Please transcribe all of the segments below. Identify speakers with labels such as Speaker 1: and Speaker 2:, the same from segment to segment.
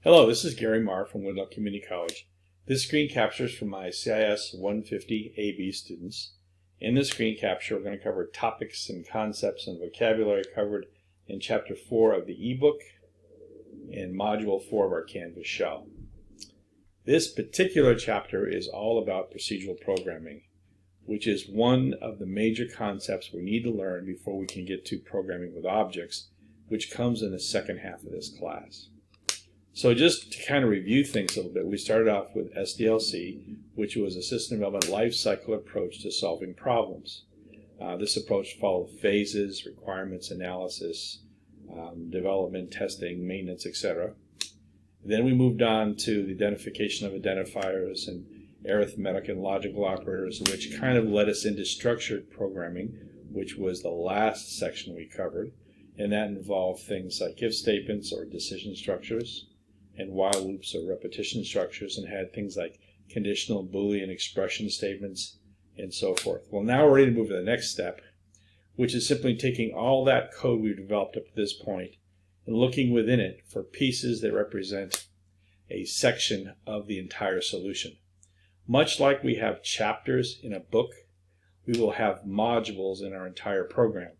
Speaker 1: Hello, this is Gary Marr from Wendell Community College. This screen capture is for my CIS 150 AB students. In this screen capture, we're going to cover topics and concepts and vocabulary covered in Chapter 4 of the ebook and Module 4 of our Canvas shell. This particular chapter is all about procedural programming, which is one of the major concepts we need to learn before we can get to programming with objects, which comes in the second half of this class. So just to kind of review things a little bit, we started off with SDLC, which was a system development life cycle approach to solving problems. This approach followed phases, requirements analysis, development, testing, maintenance, etc. Then we moved on to the identification of identifiers and arithmetic and logical operators, which kind of led us into structured programming, which was the last section we covered. And that involved things like if statements or decision structures, and while loops or repetition structures, and had things like conditional Boolean expression statements and so forth. Well, now we're ready to move to the next step, which is simply taking all that code we've developed up to this point and looking within it for pieces that represent a section of the entire solution. Much like we have chapters in a book, we will have modules in our entire program.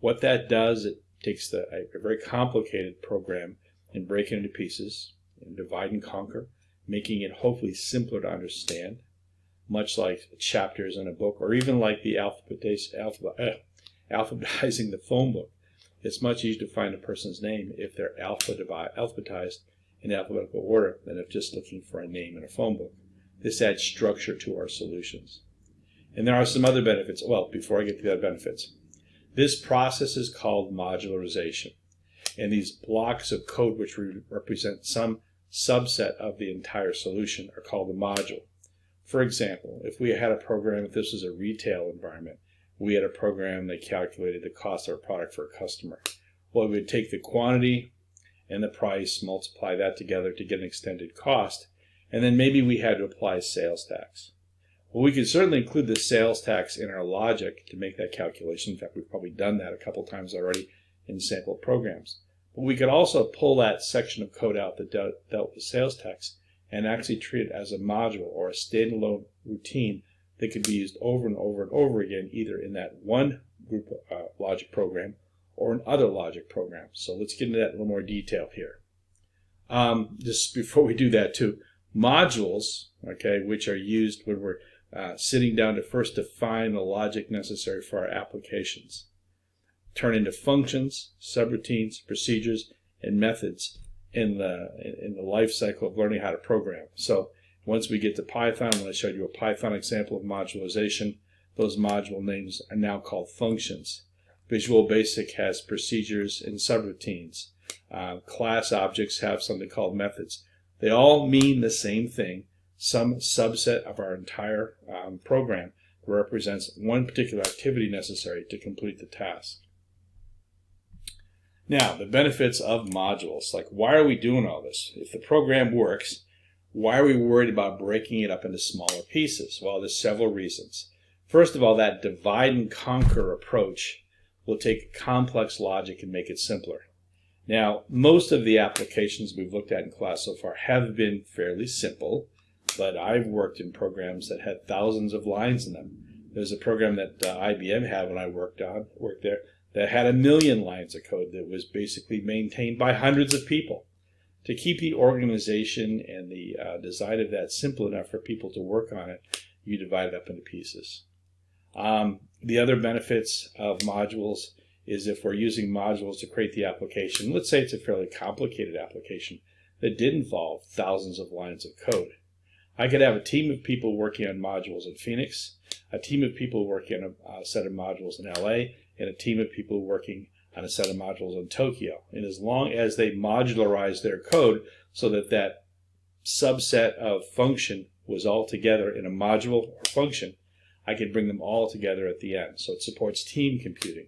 Speaker 1: What that does, it takes a very complicated program and break it into pieces and divide and conquer, making it hopefully simpler to understand, much like chapters in a book, or even like the alphabetizing the phone book. It's much easier to find a person's name if they're alphabetized in alphabetical order than if just looking for a name in a phone book. This adds structure to our solutions. And there are some other benefits. Well, before I get to the other benefits, this process is called modularization. And these blocks of code which represent some subset of the entire solution are called a module. For example, if we had a program, if this was a retail environment, we had a program that calculated the cost of a product for a customer. Well, we would take the quantity and the price, multiply that together to get an extended cost, and then maybe we had to apply sales tax. Well, we could certainly include the sales tax in our logic to make that calculation. In fact, we've probably done that a couple times already in sample programs. But we could also pull that section of code out that dealt with sales tax and actually treat it as a module or a standalone routine that could be used over and over and over again, either in that one group logic program or in other logic programs. So let's get into that in a little more detail here. Just before we do that too, modules, okay, which are used when we're sitting down to first define the logic necessary for our applications, turn into functions, subroutines, procedures, and methods in the life cycle of learning how to program. So once we get to Python, when I showed you a Python example of modularization, those module names are now called functions. Visual Basic has procedures and subroutines. Class objects have something called methods. They all mean the same thing, some subset of our entire program that represents one particular activity necessary to complete the task. Now, the benefits of modules. Like, why are we doing all this? If the program works, why are we worried about breaking it up into smaller pieces? Well, there's several reasons. First of all, that divide and conquer approach will take complex logic and make it simpler. Now, most of the applications we've looked at in class so far have been fairly simple, but I've worked in programs that had thousands of lines in them. There's a program that IBM had when I worked there, that had 1 million lines of code that was basically maintained by hundreds of people. To keep the organization and the design of that simple enough for people to work on it, you divide it up into pieces. The other benefits of modules is if we're using modules to create the application, let's say it's a fairly complicated application that did involve thousands of lines of code. I could have a team of people working on modules in Phoenix, a team of people working on a set of modules in LA, and a team of people working on a set of modules in Tokyo. And as long as they modularize their code so that that subset of function was all together in a module or function, I could bring them all together at the end. So it supports team computing.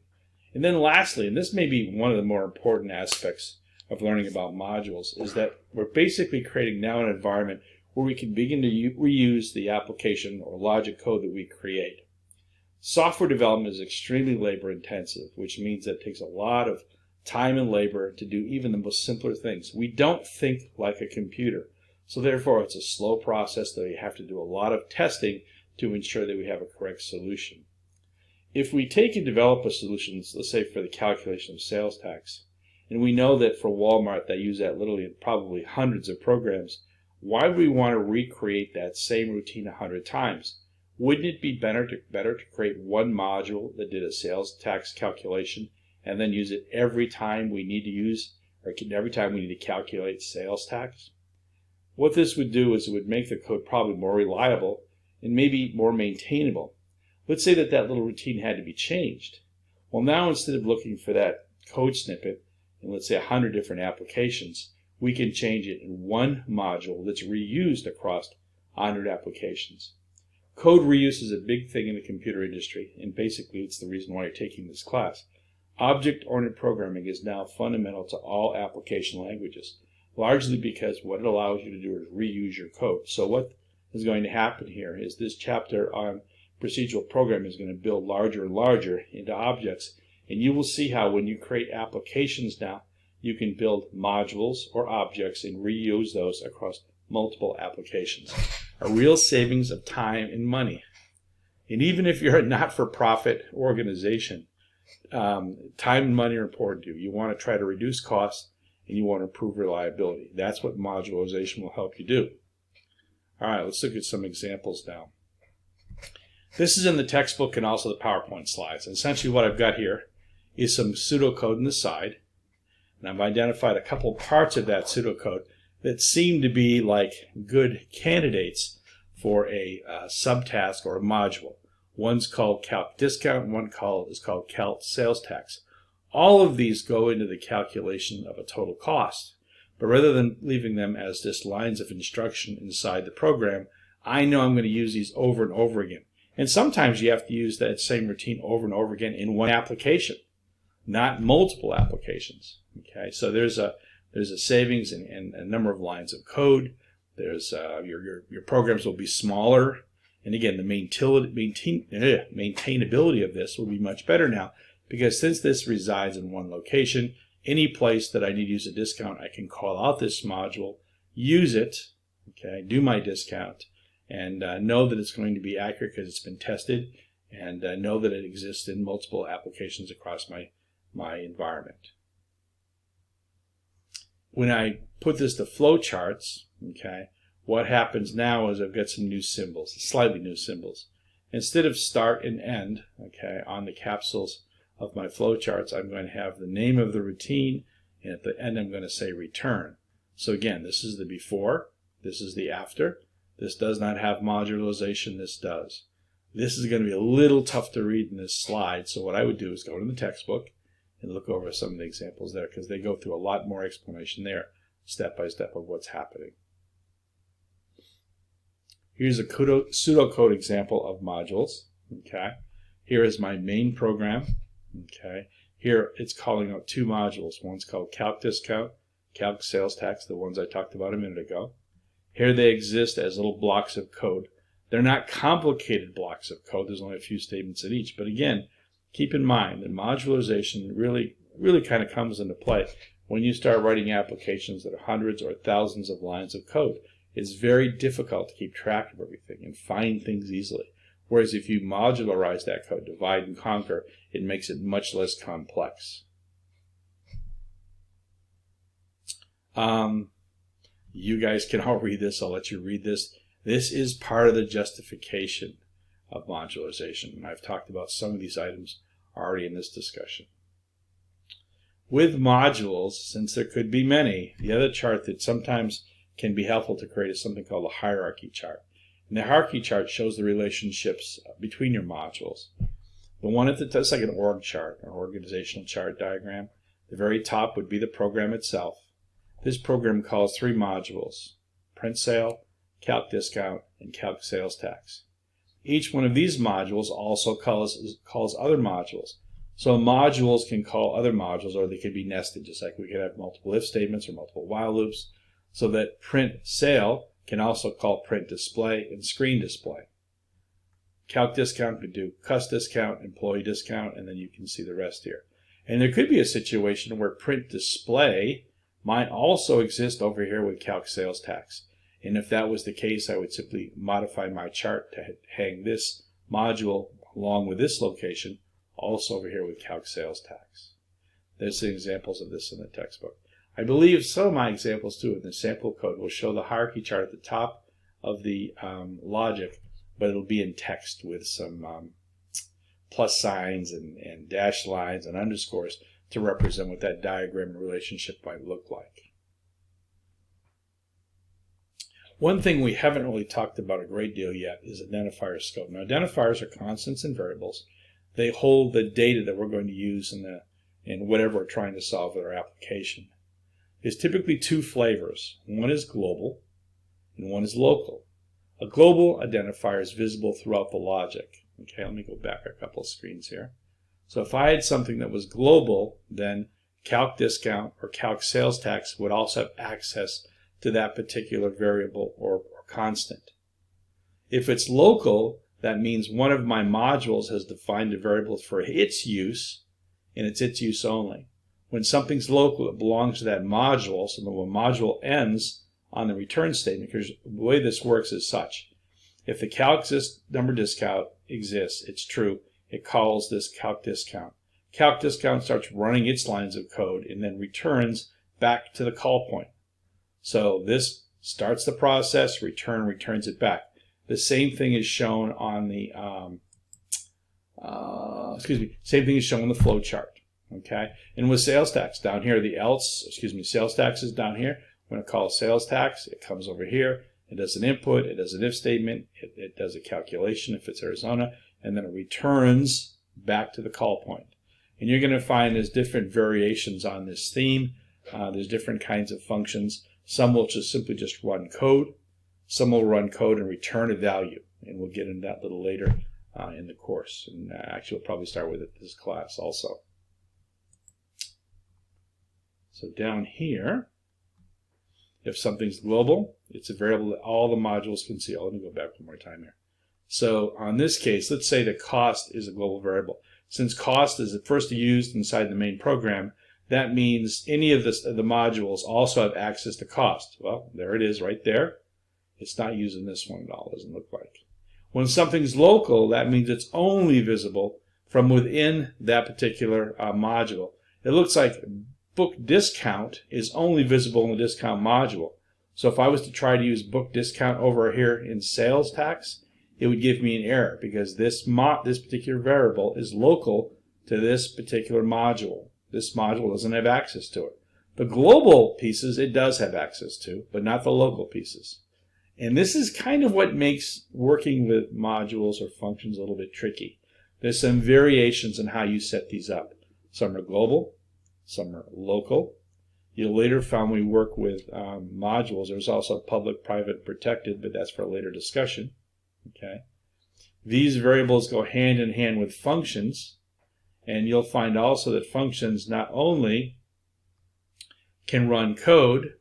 Speaker 1: And then lastly, and this may be one of the more important aspects of learning about modules, is that we're basically creating now an environment where we can begin to reuse the application or logic code that we create. Software development is extremely labor intensive, which means that it takes a lot of time and labor to do even the most simpler things. We don't think like a computer. So therefore, it's a slow process that we have to do a lot of testing to ensure that we have a correct solution. If we take and develop a solution, let's say for the calculation of sales tax, and we know that for Walmart they use that literally in probably hundreds of programs, why would we want to recreate that same routine 100 times? Wouldn't it be better to create one module that did a sales tax calculation and then use it every time we need to use, or every time we need to calculate sales tax? What this would do is it would make the code probably more reliable and maybe more maintainable. Let's say that little routine had to be changed. Well, now instead of looking for that code snippet in, let's say, 100 different applications, we can change it in one module that's reused across 100 applications. Code reuse is a big thing in the computer industry, and basically it's the reason why you're taking this class. Object-oriented programming is now fundamental to all application languages, largely because what it allows you to do is reuse your code. So what is going to happen here is this chapter on procedural programming is going to build larger and larger into objects, and you will see how when you create applications now, you can build modules or objects and reuse those across multiple applications. A real savings of time and money. And even if you're a not-for-profit organization, time and money are important to you. You want to try to reduce costs and you want to improve reliability. That's what modularization will help you do. All right, let's look at some examples now. This is in the textbook and also the PowerPoint slides. And essentially what I've got here is some pseudocode on the side. And I've identified a couple parts of that pseudocode that seem to be like good candidates for a subtask or a module. One's called Calc Discount, one is called Calc Sales Tax. All of these go into the calculation of a total cost. But rather than leaving them as just lines of instruction inside the program, I know I'm going to use these over and over again. And sometimes you have to use that same routine over and over again in one application, not multiple applications. Okay, so there's a savings in a number of lines of code. There's your programs will be smaller, and again, the maintainability of this will be much better now, because since this resides in one location, any place that I need to use a discount, I can call out this module, use it, okay, do my discount, and know that it's going to be accurate because it's been tested, and know that it exists in multiple applications across my environment. When I put this to flowcharts, okay, what happens now is I've got some new symbols, slightly new symbols. Instead of start and end, okay, on the capsules of my flowcharts, I'm going to have the name of the routine, and at the end I'm going to say return. So again, this is the before, this is the after. This does not have modularization, this does. This is going to be a little tough to read in this slide, so what I would do is go to the textbook and look over some of the examples there, because they go through a lot more explanation there, step by step, of what's happening. Here's a pseudocode example of modules. Okay, here is my main program. Okay, here it's calling out two modules. One's called Calc Discount, Calc Sales Tax, the ones I talked about a minute ago. Here they exist as little blocks of code. They're not complicated blocks of code. There's only a few statements in each. But again, keep in mind that modularization really kind of comes into play when you start writing applications that are hundreds or thousands of lines of code. It's very difficult to keep track of everything and find things easily. Whereas if you modularize that code, divide and conquer, it makes it much less complex. You guys can all read this. I'll let you read this. This is part of the justification of modularization. And I've talked about some of these items already in this discussion. With modules, since there could be many, the other chart that sometimes can be helpful to create is something called a hierarchy chart. And the hierarchy chart shows the relationships between your modules. The one at the top is like an org chart, or organizational chart diagram. The very top would be the program itself. This program calls three modules: print sale, calc discount, and calc sales tax. Each one of these modules also calls other modules. So modules can call other modules, or they could be nested, just like we could have multiple if statements or multiple while loops, so that print sale can also call print display and screen display. Calc discount could do cust discount, employee discount, and then you can see the rest here. And there could be a situation where print display might also exist over here with calc sales tax. And if that was the case, I would simply modify my chart to hang this module along with this location also over here with calc sales tax. There's the examples of this in the textbook. I believe some of my examples too in the sample code will show the hierarchy chart at the top of the logic, but it'll be in text with some plus signs and dashed lines and underscores to represent what that diagram relationship might look like. One thing we haven't really talked about a great deal yet is identifier scope. Now, identifiers are constants and variables. They hold the data that we're going to use in whatever we're trying to solve with our application. There's typically two flavors. One is global and one is local. A global identifier is visible throughout the logic. Okay, let me go back a couple of screens here. So if I had something that was global, then calc discount or calc sales tax would also have access to that particular variable or constant. If it's local, that means one of my modules has defined a variable for its use, and it's its use only. When something's local, it belongs to that module, so when module ends on the return statement, because the way this works is such. If the calc number discount exists, it's true, it calls this calc discount. Calc discount starts running its lines of code and then returns back to the call point. So this starts the process, returns it back. The same thing is shown on the same thing is shown on the flow chart. Okay, and with sales tax down here, sales tax is down here. I'm going to call sales tax. It comes over here. It does an input. It does an if statement. It does a calculation if it's Arizona, and then it returns back to the call point. And you're going to find there's different variations on this theme. There's different kinds of functions. Some will just simply just run code. Some will run code and return a value. And we'll get into that a little later in the course. And actually, we'll probably start with it this class also. So down here, if something's global, it's a variable that all the modules can see. Let me go back one more time here. So on this case, let's say the cost is a global variable. Since cost is at first used inside the main program, that means any of the modules also have access to cost. Well, there it is right there. It's not using this one at all, doesn't look like. When something's local, that means it's only visible from within that particular module. It looks like book discount is only visible in the discount module. So if I was to try to use book discount over here in sales tax, it would give me an error because this particular variable is local to this particular module. This module doesn't have access to it. The global pieces it does have access to, but not the local pieces. And this is kind of what makes working with modules or functions a little bit tricky. There's some variations in how you set these up. Some are global, some are local. You'll later find we work with modules. There's also public, private, protected, but that's for a later discussion. Okay. These variables go hand in hand with functions, and you'll find also that functions not only can run code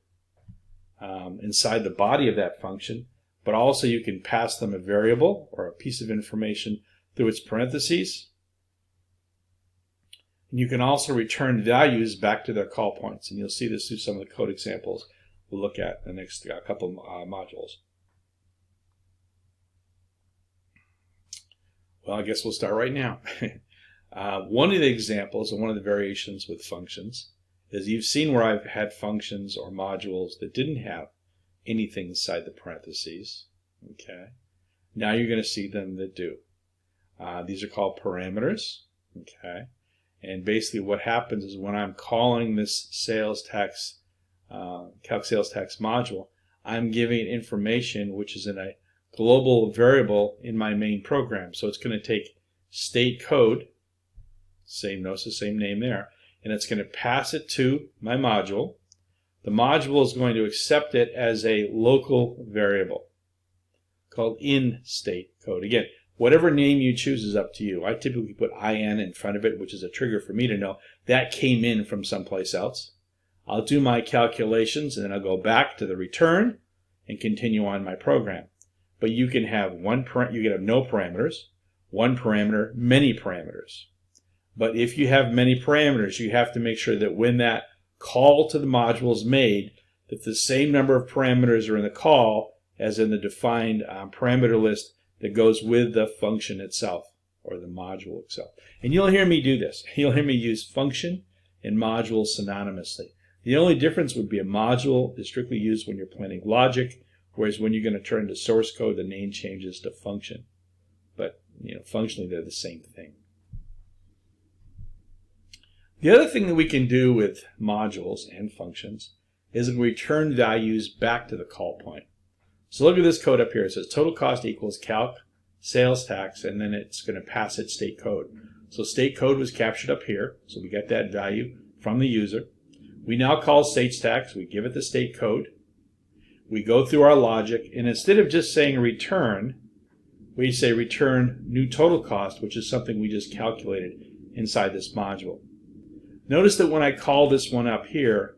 Speaker 1: inside the body of that function, but also you can pass them a variable or a piece of information through its parentheses. And you can also return values back to their call points, and you'll see this through some of the code examples we'll look at in the next couple modules. Well, I guess we'll start right now. One of the examples and one of the variations with functions is you've seen where I've had functions or modules that didn't have anything inside the parentheses. Okay. Now you're going to see them that do. These are called parameters. Okay. And basically what happens is when I'm calling this sales tax, calc sales tax module, I'm giving it information which is in a global variable in my main program. So it's going to take state code, same name there, and it's going to pass it to my module. The module is going to accept it as a local variable called in state code. Again, whatever name you choose is up to you. I typically put IN in front of it, which is a trigger for me to know that came in from someplace else. I'll do my calculations and then I'll go back to the return and continue on my program. But you can have you can have no parameters, one parameter, many parameters. But if you have many parameters, you have to make sure that when that call to the module is made, that the same number of parameters are in the call as in the defined parameter list that goes with the function itself or the module itself. And you'll hear me do this. You'll hear me use function and module synonymously. The only difference would be a module is strictly used when you're planning logic, whereas when you're going to turn to source code, the name changes to function. But functionally, they're the same thing. The other thing that we can do with modules and functions is we return values back to the call point. So look at this code up here. It says total cost equals calc sales tax, and then it's going to pass it state code. So state code was captured up here, so we get that value from the user. We now call sales tax. We give it the state code. We go through our logic, and instead of just saying return, we say return new total cost, which is something we just calculated inside this module. Notice that when I call this one up here,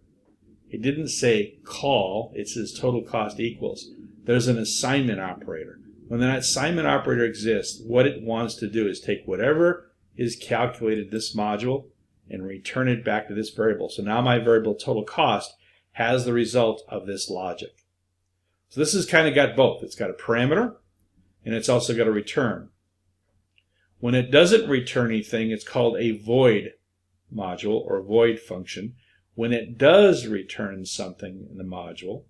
Speaker 1: it didn't say call, it says total cost equals. There's an assignment operator. When that assignment operator exists, what it wants to do is take whatever is calculated this module and return it back to this variable. So now my variable total cost has the result of this logic. So this has kind of got both. It's got a parameter and it's also got a return. When it doesn't return anything, it's called a void module or void function. When it does return something in the module,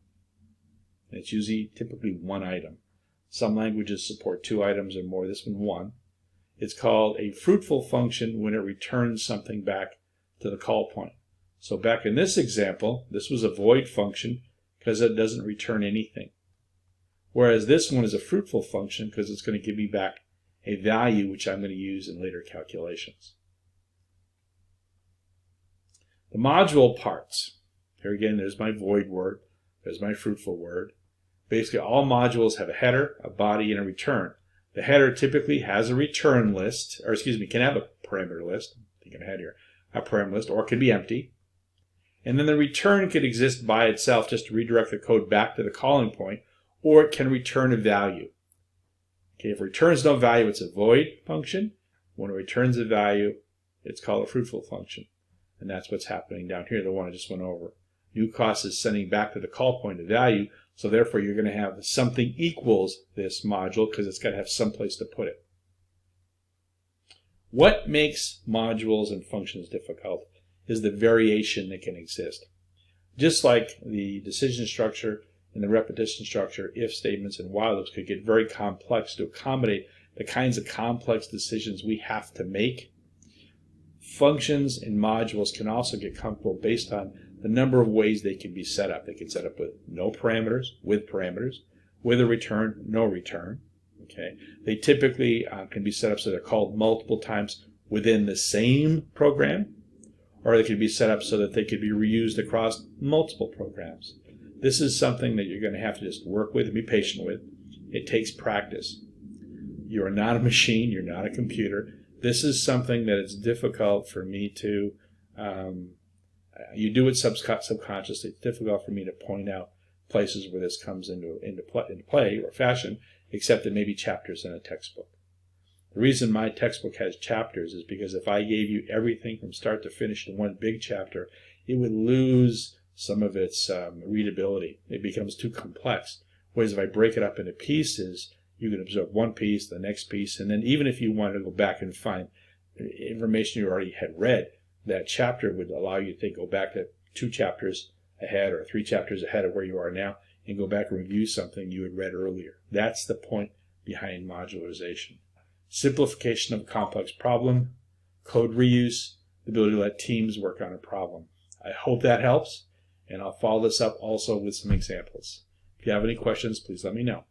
Speaker 1: it's usually typically one item. Some languages support 2 items or more. This one. It's called a fruitful function when it returns something back to the call point. So back in this example, this was a void function because it doesn't return anything. Whereas this one is a fruitful function because it's going to give me back a value which I'm going to use in later calculations. The module parts. Here again, there's my void word. There's my fruitful word. Basically, all modules have a header, a body, and a return. The header typically has a return list, or can have a parameter list. Thinking ahead here. A parameter list, or it can be empty. And then the return could exist by itself just to redirect the code back to the calling point, or it can return a value. Okay, if it returns no value, it's a void function. When it returns a value, it's called a fruitful function. And that's what's happening down here, the one I just went over. New cost is sending back to the call point a value, so therefore you're going to have something equals this module because it's got to have some place to put it. What makes modules and functions difficult is the variation that can exist. Just like the decision structure and the repetition structure, if statements and while loops could get very complex to accommodate the kinds of complex decisions we have to make, functions and modules can also get comfortable based on the number of ways they can be set up. They can set up with no parameters, with a return, no return. Okay, they typically can be set up so they're called multiple times within the same program, or they can be set up so that they could be reused across multiple programs. This is something that you're going to have to just work with and be patient with. It takes practice. You are not a machine. You're not a computer. This is something that it's difficult for me to, you do it subconsciously. It's difficult for me to point out places where this comes into play or fashion, except it may be chapters in a textbook. The reason my textbook has chapters is because if I gave you everything from start to finish in one big chapter, it would lose some of its readability. It becomes too complex. Whereas if I break it up into pieces, you can absorb one piece, the next piece, and then even if you wanted to go back and find information you already had read, that chapter would allow you to go back to 2 chapters ahead or 3 chapters ahead of where you are now and go back and review something you had read earlier. That's the point behind modularization. Simplification of a complex problem, code reuse, the ability to let teams work on a problem. I hope that helps, and I'll follow this up also with some examples. If you have any questions, please let me know.